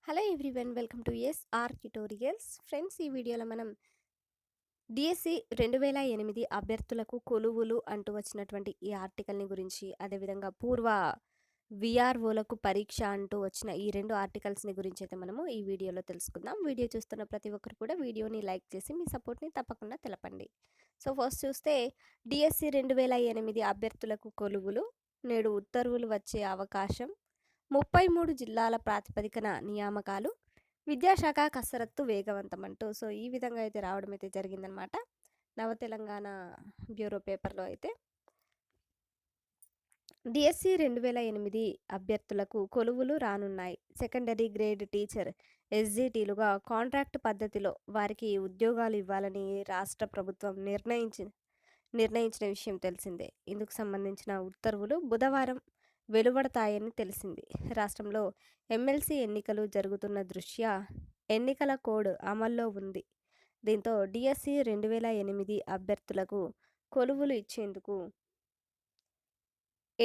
Hello everyone, welcome to SR tutorials. Friends, ఈ వీడియోలో మనం డిఎస్సి 2008 అభ్యర్థులకు కొలువులు అంటూ వచ్చినటువంటి ఈ ఆర్టికల్ని గురించి, అదేవిధంగా పూర్వ విఆర్ఓలకు పరీక్ష అంటూ వచ్చిన ఈ రెండు ఆర్టికల్స్ని గురించి అయితే మనము ఈ వీడియోలో తెలుసుకుందాం. వీడియో చూస్తున్న ప్రతి ఒక్కరు కూడా వీడియోని లైక్ చేసి మీ సపోర్ట్ని తప్పకుండా తెలపండి. సో ఫస్ట్ చూస్తే డిఎస్సి 2008 అభ్యర్థులకు కొలువులు, నేడు ఉత్తర్వులు వచ్చే అవకాశం, 33 జిల్లాల ప్రాతిపదికన నియామకాలు, విద్యాశాఖ కసరత్తు వేగవంతం అంటూ సో ఈ విధంగా అయితే రావడం అయితే జరిగిందనమాట. నవ తెలంగాణ బ్యూరో పేపర్లో అయితే డిఎస్సి 2008 అభ్యర్థులకు కొలువులు రానున్నాయి. సెకండరీ గ్రేడ్ టీచర్ ఎస్జిటీలుగా కాంట్రాక్ట్ పద్ధతిలో వారికి ఉద్యోగాలు ఇవ్వాలని రాష్ట్ర ప్రభుత్వం నిర్ణయించిన విషయం తెలిసిందే. ఇందుకు సంబంధించిన ఉత్తర్వులు బుధవారం వెలువడతాయని తెలిసింది. రాష్ట్రంలో ఎమ్మెల్సీ ఎన్నికలు జరుగుతున్న దృష్ట్యా ఎన్నికల కోడ్ అమల్లో ఉంది. దీంతో డిఎస్సి 2008 అభ్యర్థులకు కొలువులు ఇచ్చేందుకు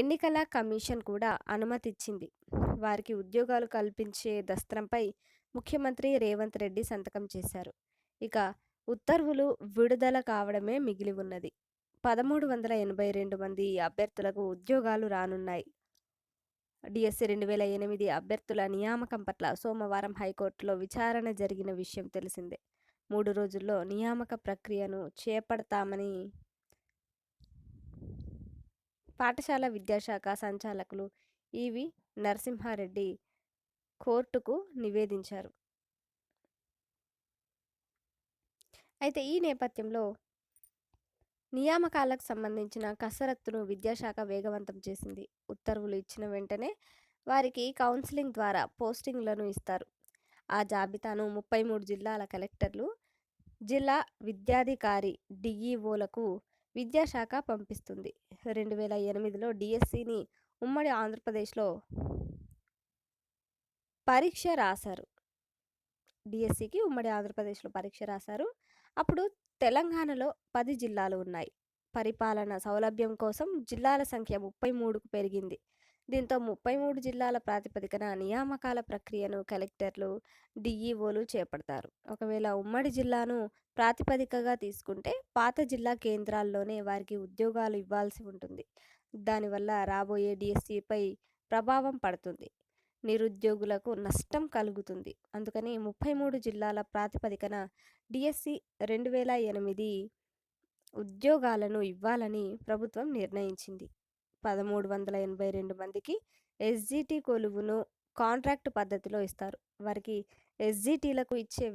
ఎన్నికల కమిషన్ కూడా అనుమతిచ్చింది. వారికి ఉద్యోగాలు కల్పించే దస్త్రంపై ముఖ్యమంత్రి రేవంత్ రెడ్డి సంతకం చేశారు. ఇక ఉత్తర్వులు విడుదల కావడమే మిగిలి ఉన్నది. 1382 మంది అభ్యర్థులకు ఉద్యోగాలు రానున్నాయి. డిఎస్సి 2008 అభ్యర్థుల నియామకం పట్ల సోమవారం హైకోర్టులో విచారణ జరిగిన విషయం తెలిసిందే. 3 రోజుల్లో నియామక ప్రక్రియను చేపడతామని పాఠశాల విద్యాశాఖ సంచాలకులు ఈవి నరసింహారెడ్డి కోర్టుకు నివేదించారు. అయితే ఈ నేపథ్యంలో నియామకాలకు సంబంధించిన కసరత్తును విద్యాశాఖ వేగవంతం చేసింది. ఉత్తర్వులు ఇచ్చిన వెంటనే వారికి కౌన్సిలింగ్ ద్వారా పోస్టింగ్లను ఇస్తారు. ఆ జాబితాను 33 జిల్లాల కలెక్టర్లు, జిల్లా విద్యాధికారి డిఈఓలకు విద్యాశాఖ పంపిస్తుంది. 2008లో డిఎస్సిని ఉమ్మడి ఆంధ్రప్రదేశ్లో పరీక్ష రాశారు. డిఎస్సికి ఉమ్మడి ఆంధ్రప్రదేశ్లో పరీక్ష రాశారు. అప్పుడు తెలంగాణలో 10 జిల్లాలు ఉన్నాయి. పరిపాలన సౌలభ్యం కోసం జిల్లాల సంఖ్య 33కు పెరిగింది. దీంతో 33 జిల్లాల ప్రాతిపదికన నియామకాల ప్రక్రియను కలెక్టర్లు, డిఈఓలు చేపడతారు. ఒకవేళ ఉమ్మడి జిల్లాను ప్రాతిపదికగా తీసుకుంటే పాత జిల్లా కేంద్రాల్లోనే వారికి ఉద్యోగాలు ఇవ్వాల్సి ఉంటుంది. దానివల్ల రాబోయే డిఎస్సిపై ప్రభావం పడుతుంది. నిరుద్యోగులకు నష్టం కలుగుతుంది. అందుకని 33 జిల్లాల ప్రాతిపదికన డిఎస్సి 2008 ఉద్యోగాలను ఇవ్వాలని ప్రభుత్వం నిర్ణయించింది. 1382 మందికి ఎస్జిటి కొలువును కాంట్రాక్ట్ పద్ధతిలో ఇస్తారు. వారికి ఎస్జిటీలకు ఇచ్చే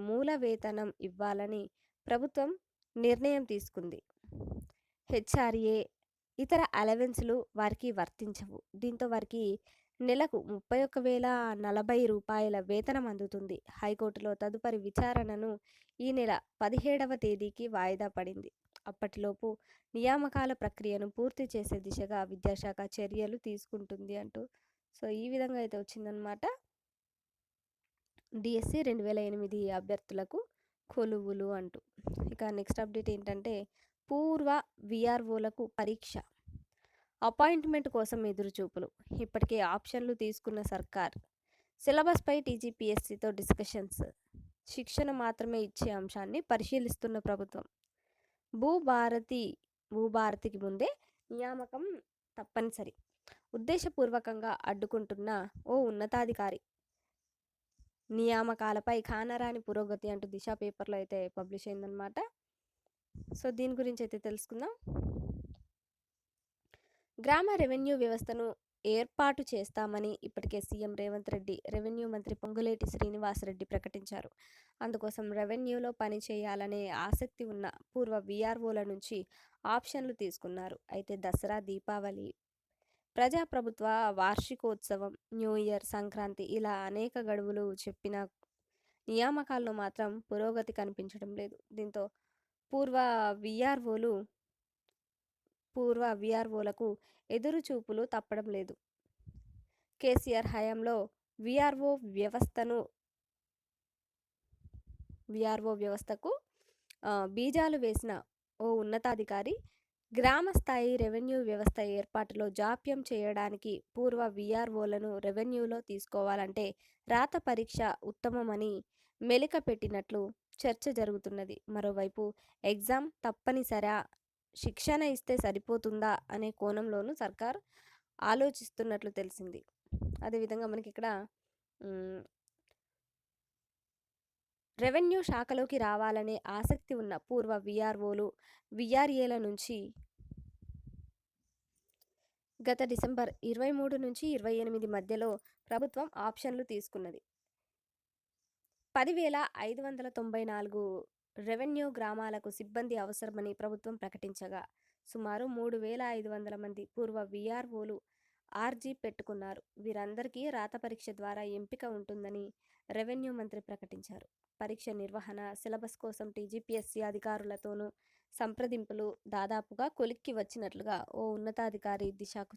మూల వేతనం ఇవ్వాలని ప్రభుత్వం నిర్ణయం తీసుకుంది. హెచ్ఆర్ఏ ఇతర అలవెన్స్లు వారికి వర్తించవు. దీంతో వారికి నెలకు 31,040 రూపాయల వేతనం అందుతుంది. హైకోర్టులో తదుపరి విచారణను ఈ నెల 17వ తేదీకి వాయిదా పడింది. అప్పటిలోపు నియామకాల ప్రక్రియను పూర్తి చేసే దిశగా విద్యాశాఖ చర్యలు తీసుకుంటుంది అంటూ సో ఈ విధంగా అయితే వచ్చిందనమాట. డిఎస్సి 2008 అభ్యర్థులకు కొలువులు అంటూ. ఇక నెక్స్ట్ అప్డేట్ ఏంటంటే పూర్వ విఆర్ఓలకు పరీక్ష, అపాయింట్మెంట్ కోసం ఎదురుచూపులు. ఇప్పటికే ఆప్షన్లు తీసుకున్న సర్కార్. సిలబస్పై టీజీపీఎస్సీతో డిస్కషన్స్. శిక్షణ మాత్రమే ఇచ్చే అంశాన్ని పరిశీలిస్తున్న ప్రభుత్వం. భూభారతికి ముందే నియామకం తప్పనిసరి. ఉద్దేశపూర్వకంగా అడ్డుకుంటున్న ఓ ఉన్నతాధికారి. నియామకాలపై కానరాని పురోగతి అంటూ దిశ పేపర్లో అయితే పబ్లిష్ అయిందనమాట. సో దీని గురించి అయితే తెలుసుకుందాం. గ్రామ రెవెన్యూ వ్యవస్థను ఏర్పాటు చేస్తామని ఇప్పటికే సీఎం రేవంత్ రెడ్డి, రెవెన్యూ మంత్రి పొంగులేటి శ్రీనివాసరెడ్డి ప్రకటించారు. అందుకోసం రెవెన్యూలో పని చేయాలనే ఆసక్తి ఉన్న పూర్వ విఆర్ఓల నుంచి ఆప్షన్లు తీసుకున్నారు. అయితే దసరా, దీపావళి, ప్రజాప్రభుత్వ వార్షికోత్సవం, న్యూ ఇయర్, సంక్రాంతి ఇలా అనేక గడువులు చెప్పిన నియామకాల్లో మాత్రం పురోగతి కనిపించడం లేదు. దీంతో పూర్వ విఆర్ఓలకు ఎదురు చూపులు తప్పడం లేదు. కేసీఆర్ హయాంలో విఆర్ఓ వ్యవస్థకు బీజాలు వేసిన ఓ ఉన్నతాధికారి గ్రామ స్థాయి రెవెన్యూ వ్యవస్థ ఏర్పాటులో జాప్యం చేయడానికి పూర్వ వీఆర్ఓలను రెవెన్యూలో తీసుకోవాలంటే రాత పరీక్ష ఉత్తమమని మెలిక పెట్టినట్లు చర్చ జరుగుతున్నది. మరోవైపు ఎగ్జామ్ తప్పనిసరా, శిక్షణ ఇస్తే సరిపోతుందా అనే కోణంలోనూ సర్కార్ ఆలోచిస్తున్నట్లు తెలిసింది. అదేవిధంగా మనకి ఇక్కడ మ్, రెవెన్యూ శాఖలోకి రావాలనే ఆసక్తి ఉన్న పూర్వ వీఆర్ఓలు, వీఆర్ఏల నుంచి గత డిసెంబర్ 23 నుంచి 28 మధ్యలో ప్రభుత్వం ఆప్షన్లు తీసుకున్నది. 10,594 రెవెన్యూ గ్రామాలకు సిబ్బంది అవసరమని ప్రభుత్వం ప్రకటించగా సుమారు 3,500 మంది పూర్వ వీఆర్ఓలు ఆర్జీ పెట్టుకున్నారు. వీరందరికీ రాత పరీక్ష ద్వారా ఎంపిక ఉంటుందని రెవెన్యూ మంత్రి ప్రకటించారు. పరీక్ష నిర్వహణ, సిలబస్ కోసం టీజీపీఎస్సీ అధికారులతోనూ సంప్రదింపులు దాదాపుగా కొలిక్కి వచ్చినట్లుగా ఓ ఉన్నతాధికారి దిశకు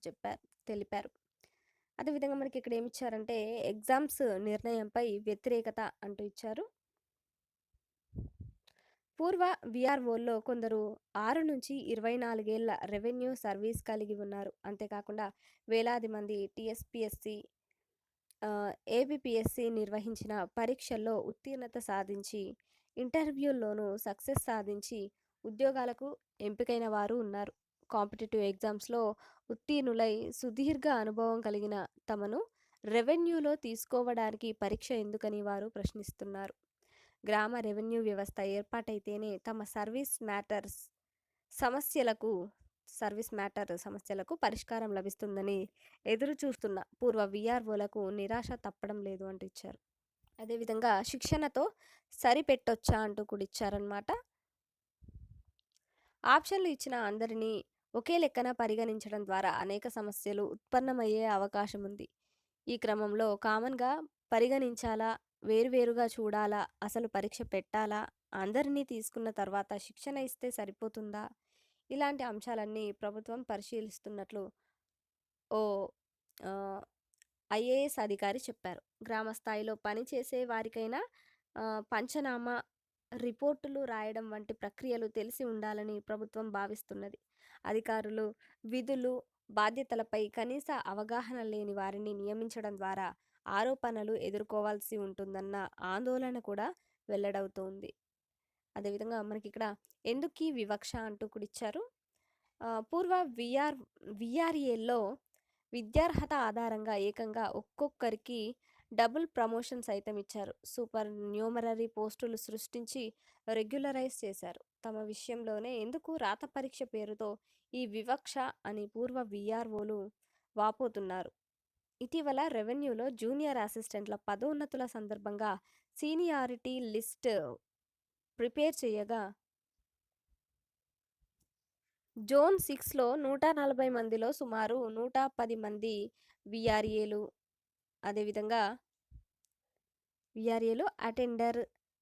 తెలిపారు. అదేవిధంగా మనకి ఇక్కడ ఏమి ఇచ్చారంటే ఎగ్జామ్స్ నిర్ణయంపై వ్యతిరేకత అంటూ ఇచ్చారు. పూర్వ వీఆర్ఓల్లో కొందరు 6 నుంచి 24 ఏళ్ల రెవెన్యూ సర్వీస్ కలిగి ఉన్నారు. అంతేకాకుండా వేలాది మంది టీఎస్పీఎస్సీ, ఏబిపిఎస్సి నిర్వహించిన పరీక్షల్లో ఉత్తీర్ణత సాధించి, ఇంటర్వ్యూల్లోనూ సక్సెస్ సాధించి ఉద్యోగాలకు ఎంపికైన వారు ఉన్నారు. కాంపిటేటివ్ ఎగ్జామ్స్లో ఉత్తీర్ణులై సుదీర్ఘ అనుభవం కలిగిన తమను రెవెన్యూలో తీసుకోవడానికి పరీక్ష ఎందుకని వారు ప్రశ్నిస్తున్నారు. గ్రామ రెవెన్యూ వ్యవస్థ ఏర్పాటైతేనే తమ సర్వీస్ మ్యాటర్ సమస్యలకు పరిష్కారం లభిస్తుందని ఎదురు చూస్తున్న పూర్వ వీఆర్ఓలకు నిరాశ తప్పడం లేదు అంటూ ఇచ్చారు. అదేవిధంగా శిక్షణతో సరిపెట్టొచ్చా అంటూ కూడా ఇచ్చారనమాట. ఆప్షన్లు ఇచ్చిన అందరినీ ఒకే లెక్కన పరిగణించడం ద్వారా అనేక సమస్యలు ఉత్పన్నమయ్యే అవకాశం ఉంది. ఈ క్రమంలో కామన్గా పరిగణించాలా, వేరువేరుగా చూడాలా, అసలు పరీక్ష పెట్టాలా, అందరినీ తీసుకున్న తర్వాత శిక్షణ ఇస్తే సరిపోతుందా, ఇలాంటి అంశాలన్నీ ప్రభుత్వం పరిశీలిస్తున్నట్లు ఓ ఐఏఎస్ అధికారి చెప్పారు. గ్రామ స్థాయిలో పనిచేసే వారికైనా పంచనామా, రిపోర్టులు రాయడం వంటి ప్రక్రియలు తెలిసి ఉండాలని ప్రభుత్వం భావిస్తున్నది. అధికారులు విధులు, బాధ్యతలపై కనీస అవగాహన లేని వారిని నియమించడం ద్వారా ఆరోపణలు ఎదుర్కోవాల్సి ఉంటుందన్న ఆందోళన కూడా వెల్లడవుతోంది. అదేవిధంగా మనకి ఇక్కడ ఎందుకీ వివక్ష అంటూ కూడా ఇచ్చారు. పూర్వ విఆర్ఏల్లో విద్యార్హత ఆధారంగా ఏకంగా ఒక్కొక్కరికి డబుల్ ప్రమోషన్ సైతం ఇచ్చారు. సూపర్ న్యూమరరీ పోస్టులు సృష్టించి రెగ్యులరైజ్ చేశారు. తమ విషయంలోనే ఎందుకు రాత పరీక్ష పేరుతో ఈ వివక్ష అని పూర్వ వీఆర్ఓలు వాపోతున్నారు. ఇటీవల రెవెన్యూలో జూనియర్ అసిస్టెంట్ల పదోన్నతుల సందర్భంగా సీనియారిటీ లిస్ట్ ప్రిపేర్ చేయగా జోన్ 6లో 140 మందిలో సుమారు 110 మంది వీఆర్ఏలు, అదేవిధంగా వీఆర్ఏలు, అటెండర్,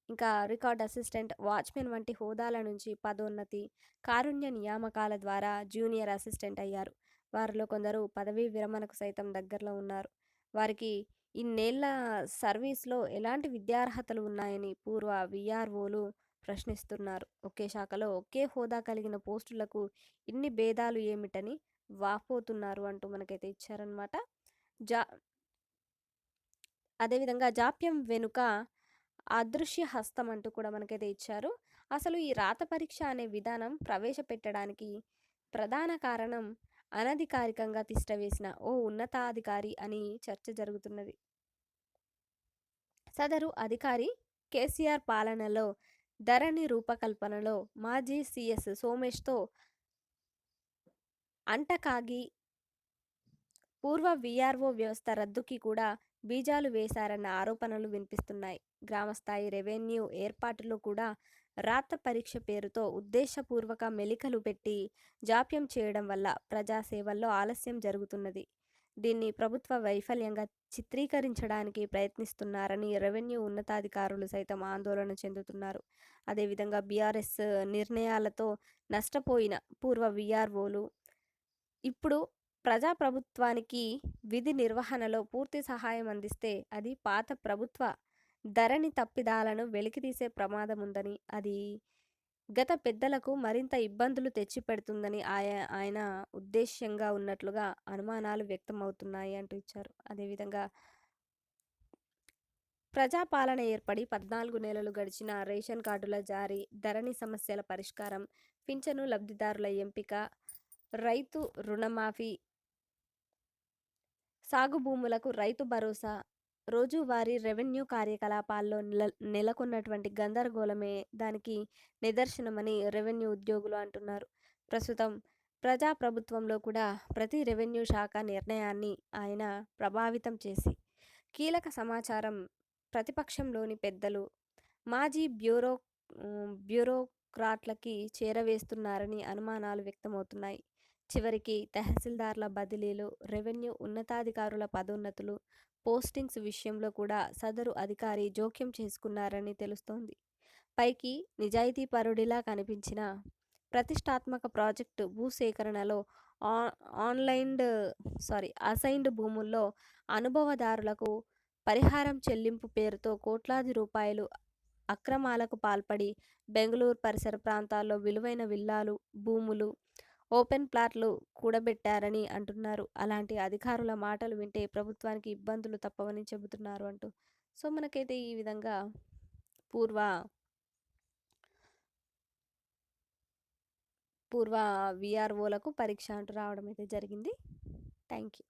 ఇంకా రికార్డ్ అసిస్టెంట్, వాచ్మెన్ వంటి హోదాల నుంచి పదోన్నతి, కారుణ్య నియామకాల ద్వారా జూనియర్ అసిస్టెంట్ అయ్యారు. వారిలో కొందరు పదవీ విరమణకు సైతం దగ్గరలో ఉన్నారు. వారికి ఇన్నేళ్ల సర్వీస్లో ఎలాంటి విద్యార్హతలు ఉన్నాయని పూర్వ వీఆర్ఓలు ప్రశ్నిస్తున్నారు. ఒకే శాఖలో ఒకే హోదా కలిగిన పోస్టులకు ఇన్ని భేదాలు ఏమిటని వాపోతున్నారు అంటూ మనకైతే ఇచ్చారనమాట. జా అదేవిధంగా జాప్యం వెనుక అదృశ్య హస్తం అంటూ కూడా మనకైతే ఇచ్చారు. అసలు ఈ రాత పరీక్ష అనే విధానం ప్రవేశపెట్టడానికి ప్రధాన కారణం అనధికారికంగా తిష్టవేసిన ఓ ఉన్నతాధికారి అని చర్చ జరుగుతున్నది. సదరు అధికారి కేసీఆర్ పాలనలో ధరణి రూపకల్పనలో మాజీ సీఎస్ సోమేష్తో అంటకాగి పూర్వ వీఆర్ఓ వ్యవస్థ రద్దుకి కూడా బీజాలు వేశారన్న ఆరోపణలు వినిపిస్తున్నాయి. గ్రామస్థాయి రెవెన్యూ ఏర్పాటులో కూడా రాత పరీక్ష పేరుతో ఉద్దేశపూర్వక మెలికలు పెట్టి జాప్యం చేయడం వల్ల ప్రజాసేవల్లో ఆలస్యం జరుగుతున్నది. దీన్ని ప్రభుత్వ వైఫల్యంగా చిత్రీకరించడానికి ప్రయత్నిస్తున్నారని రెవెన్యూ ఉన్నతాధికారులు సైతం ఆందోళన చెందుతున్నారు. అదేవిధంగా బీఆర్ఎస్ నిర్ణయాలతో నష్టపోయిన పూర్వ వీఆర్ఓలు ఇప్పుడు ప్రజాప్రభుత్వానికి విధి నిర్వహణలో పూర్తి సహాయం అందిస్తే అది పాత ప్రభుత్వ ధరణి తప్పిదాలను వెలికితీసే ప్రమాదం ఉందని, అది గత పెద్దలకు మరింత ఇబ్బందులు తెచ్చిపెడుతుందని ఆయన ఉద్దేశ్యంగా ఉన్నట్లుగా అనుమానాలు వ్యక్తమవుతున్నాయి అంటూ ఇచ్చారు. అదేవిధంగా ప్రజాపాలన ఏర్పడి 14 నెలలు గడిచినా రేషన్ కార్డుల జారీ, ధరణి సమస్యల పరిష్కారం, పింఛను లబ్ధిదారుల ఎంపిక, రైతు రుణమాఫీ, సాగు భూములకు రైతు భరోసా, రోజువారీ రెవెన్యూ కార్యకలాపాల్లో నెలకొన్నటువంటి గందరగోళమే దానికి నిదర్శనమని రెవెన్యూ ఉద్యోగులు అంటున్నారు. ప్రస్తుతం ప్రజాప్రభుత్వంలో కూడా ప్రతి రెవెన్యూ శాఖ నిర్ణయాన్ని ఆయన ప్రభావితం చేసి కీలక సమాచారం ప్రతిపక్షంలోని పెద్దలు, మాజీ బ్యూరోక్రాట్లకి చేరవేస్తున్నారని అనుమానాలు వ్యక్తమవుతున్నాయి. చివరికి తహసీల్దార్ల బదిలీలు, రెవెన్యూ ఉన్నతాధికారుల పదోన్నతులు, పోస్టింగ్స్ విషయంలో కూడా సదరు అధికారి జోక్యం చేసుకున్నారని తెలుస్తోంది. పైకి నిజాయితీపరుడిలా కనిపించిన ప్రతిష్టాత్మక ప్రాజెక్టు భూసేకరణలో ఆ అసైన్డ్ భూముల్లో అనుభవదారులకు పరిహారం చెల్లింపు పేరుతో కోట్లాది రూపాయలు అక్రమాలకు పాల్పడి బెంగళూరు పరిసర ప్రాంతాల్లో విలువైన విల్లాలు, భూములు, ఓపెన్ ప్లాట్లు కూడబెట్టారని అంటున్నారు. అలాంటి అధికారుల మాటలు వింటే ప్రభుత్వానికి ఇబ్బందులు తప్పవని చెబుతున్నారు అంటూ. సో మనకైతే ఈ విధంగా పూర్వ పూర్వ విఆర్ఓలకు పరీక్ష అంటూ రావడం అయితే జరిగింది. Thank you.